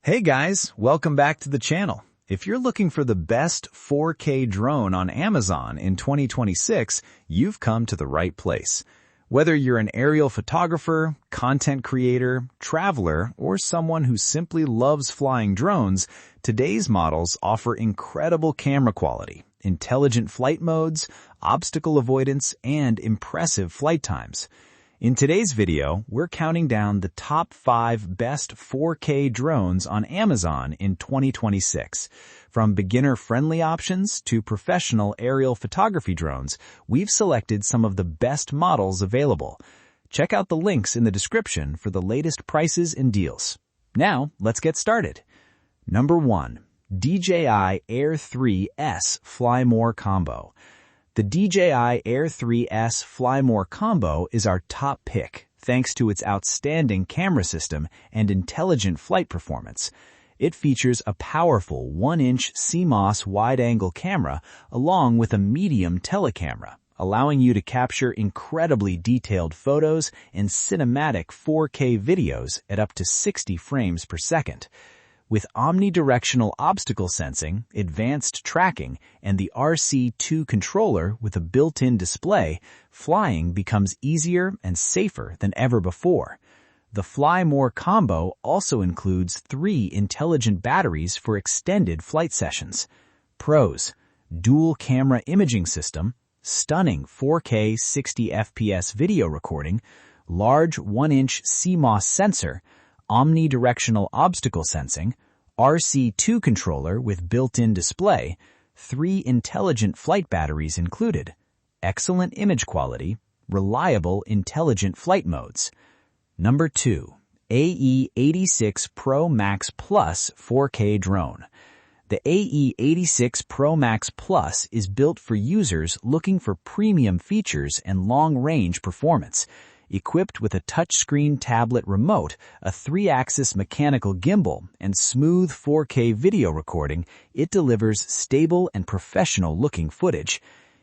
Hey guys, welcome back to the channel. If you're looking for the best 4K drone on Amazon in 2026, you've come to the right place. Whether you're an aerial photographer, content creator, traveler, or someone who simply loves flying drones, today's models offer incredible camera quality, intelligent flight modes, obstacle avoidance, and impressive flight times. In today's video, we're counting down the top 5 best 4K drones on Amazon in 2026. From beginner-friendly options to professional aerial photography drones, we've selected some of the best models available. Check out the links in the description for the latest prices and deals. Now, let's get started. Number 1. DJI Air 3S Fly More Combo. The DJI Air 3S Fly More Combo is our top pick, thanks to its outstanding camera system and intelligent flight performance. It features a powerful 1-inch CMOS wide-angle camera along with a medium telecamera, allowing you to capture incredibly detailed photos and cinematic 4K videos at up to 60 frames per second. With omnidirectional obstacle sensing, advanced tracking, and the RC2 controller with a built-in display, flying becomes easier and safer than ever before. The Fly More combo also includes 3 intelligent batteries for extended flight sessions. Pros: dual camera imaging system, stunning 4K 60 FPS video recording, large 1-inch CMOS sensor, omnidirectional obstacle sensing, RC2 controller with built-in display, 3 intelligent flight batteries included, excellent image quality, reliable intelligent flight modes. Number 2. AE86 Pro Max Plus 4K Drone. The AE86 Pro Max Plus is built for users looking for premium features and long-range performance. Equipped with a touchscreen tablet remote, a 3-axis mechanical gimbal, and smooth 4K video recording, it delivers stable and professional-looking footage.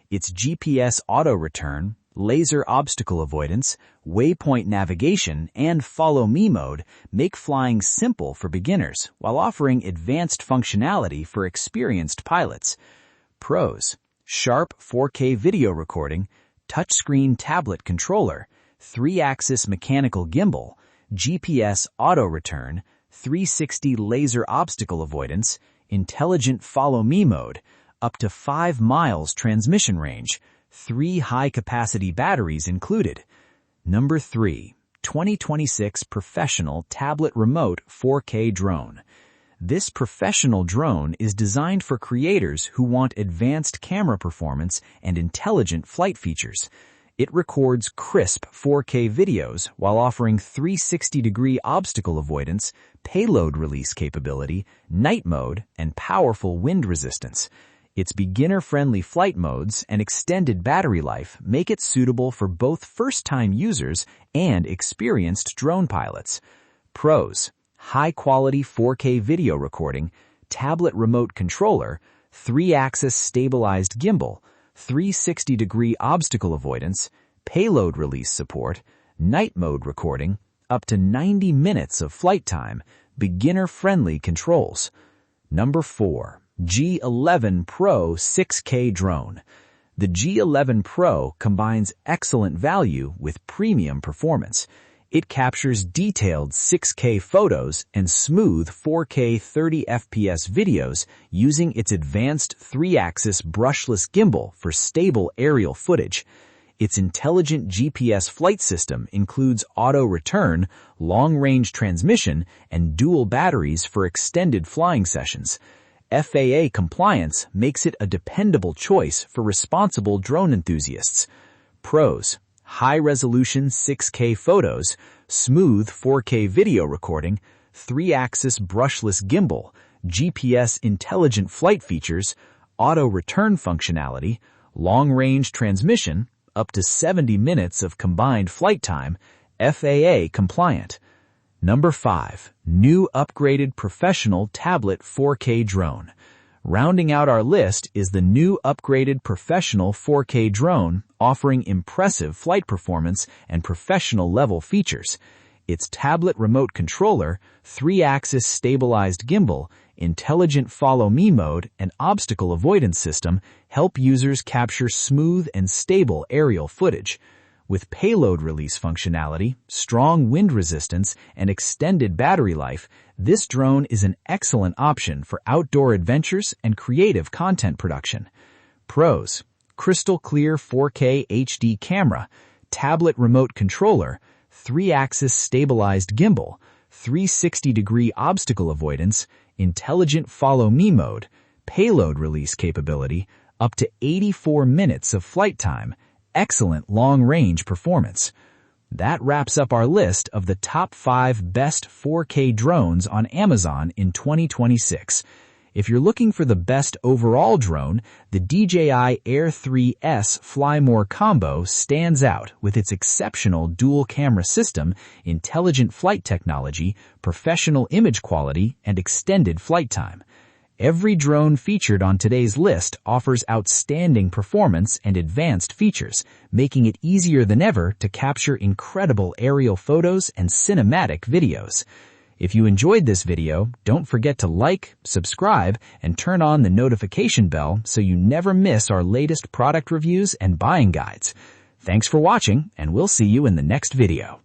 Its GPS auto-return, laser obstacle avoidance, waypoint navigation, and Follow Me mode make flying simple for beginners while offering advanced functionality for experienced pilots. Pros: sharp 4K video recording, touchscreen tablet controller, 3-axis mechanical gimbal, GPS auto-return, 360 laser obstacle avoidance, intelligent Follow Me mode, up to 5 miles transmission range, 3 high-capacity batteries included. Number 3. 2026 Professional Tablet Remote 4K Drone. This professional drone is designed for creators who want advanced camera performance and intelligent flight features. It records crisp 4K videos while offering 360-degree obstacle avoidance, payload release capability, night mode, and powerful wind resistance. Its beginner-friendly flight modes and extended battery life make it suitable for both first-time users and experienced drone pilots. Pros: high-quality 4K video recording, tablet remote controller, 3-axis stabilized gimbal, 360-degree obstacle avoidance, payload release support, night mode recording, up to 90 minutes of flight time, beginner-friendly controls. Number 4. G11 Pro 6K Drone. The G11 Pro combines excellent value with premium performance. It captures detailed 6K photos and smooth 4K 30 FPS videos using its advanced 3-axis brushless gimbal for stable aerial footage. Its intelligent GPS flight system includes auto-return, long-range transmission, and dual batteries for extended flying sessions. FAA compliance makes it a dependable choice for responsible drone enthusiasts. Pros: high-resolution 6K photos, smooth 4K video recording, 3-axis brushless gimbal, GPS intelligent flight features, auto-return functionality, long-range transmission, up to 70 minutes of combined flight time, FAA compliant. Number 5. New upgraded professional tablet 4K drone. Rounding out our list is the new upgraded professional 4K drone offering impressive flight performance and professional-level features. Its tablet remote controller, 3-axis stabilized gimbal, intelligent follow-me mode, and obstacle avoidance system help users capture smooth and stable aerial footage. With payload release functionality, strong wind resistance, and extended battery life, this drone is an excellent option for outdoor adventures and creative content production. Pros: crystal clear 4K HD camera, tablet remote controller, 3-axis stabilized gimbal, 360-degree obstacle avoidance, intelligent follow-me mode, payload release capability, up to 84 minutes of flight time, excellent long-range performance. That wraps up our list of the top 5 best 4K drones on Amazon in 2026. If you're looking for the best overall drone, the DJI Air 3S Fly More combo stands out with its exceptional dual-camera system, intelligent flight technology, professional image quality, and extended flight time. Every drone featured on today's list offers outstanding performance and advanced features, making it easier than ever to capture incredible aerial photos and cinematic videos. If you enjoyed this video, don't forget to like, subscribe, and turn on the notification bell so you never miss our latest product reviews and buying guides. Thanks for watching, and we'll see you in the next video.